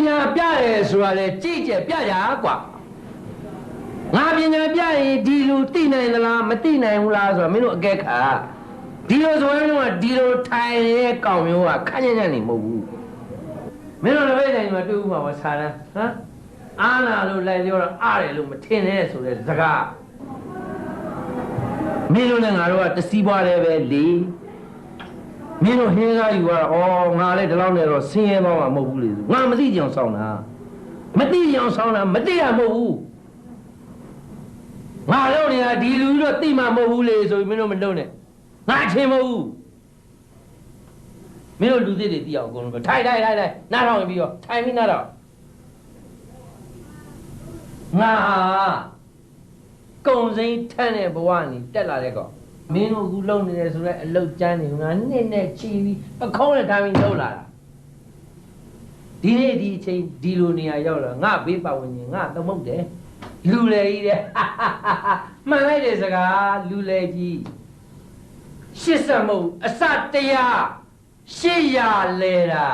ညာပြရဲဆိုတာလေကြည့်ကြပြကြကွာငါပညာပြရင်ဒီလူသိနိုင်သလားမသိနိုင်ဘူးလားဆိုတော့မင်းတို့အကဲခါဒီလိုဆိုရင်တော့ဒီလိုထိုင်ရဲ့ကောင်မျိုးကခက်ညံ့ညံ့နေမဟုတ်ဘူးမင်းတို့လည်းပဲတိုင်မှာတွေ့ဦးမှာပါဆာရန်ဟမ်အာနာလို့လိုက်ပြောတော့အားတယ်လို့မထင်နဲ့ဆိုတဲ့စကားမင်းတို့နဲ့ငါတို့ကတစည်းပွားတယ်ပဲလေမင်းတို့ဟင်းကားယူကတော့ဩငါလည်းဒီလောက်နဲ့တော့ဆင်းရဲသွားမှာမဟုတ်ဘူးလေငါမသိကြအောင်ဆောင်းတာမသိကြအောင်ဆောင်းတာမသိရမဟုတ်ဘူးငါတို့နေတာဒီလူတော့သိမှာမဟုတ်ဘူးလေဆိုပြီးမင်းတို့မလုပ်နဲ့ငါချင်းမဟုတ်ဘူးမင်းတို့လူသစ်တွေသိအောင်အကုန်လုံးထိုင်နားထောင်ပြီးတော့ထိုင်ပြီးနားတော့ငါကုံစိမ်းထမ်းတဲ့ဘဝနေတက်လာတဲ့ကောင်မင်းတို့အခုလုံနေတယ်ဆိုတော့အလုတ်ကျန်းနေငါနှစ်နဲ့ချီပြီးပခုံးနဲ့ထားပြီးလှုပ်လာတာဒီနေ့ဒီအချိန်ဒီလိုနေရာရောက်လာငါဘေးပတ်ဝန်းကျင်ငါသမုတ်တယ်လူလေကြီးတဲ့မှန်လိုက်တဲ့စကားလူလေကြီး80မုတ်အစတရား800လဲတာ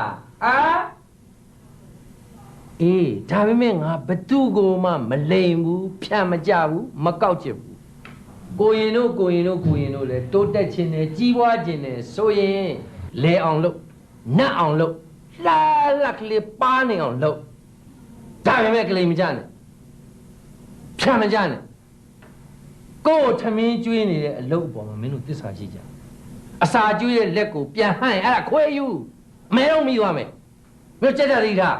အေးဒါပေမဲ့ငါဘသူကိုမှမလိမ်ဘူးဖြတ်မကြဘူးမကောက်ချစ်ဘူးကိုရင်တို့လည်းတိုးတက်ခြင်းနဲ့ကြီးပွားခြင်းနဲ့ဆိုရင်လဲအောင်လုပ်နတ်အောင်လုပ်လာလက်ကလေးပါနေအောင်လုပ်ဒါပေမဲ့ကလေးမကြနဲ့ဖြတ်မကြနဲ့ကိုယ်ထမင်းကျွေးနေတဲ့အလုပ်အပေါ်မှာမင်းတို့သစ္စာရှိကြအစာကျွေးတဲ့လက်ကိုပြန်ဟန့်အဲ့ဒါခွဲယူမဲတော့မိသွားမယ်မင်းကြက်ကြလိထား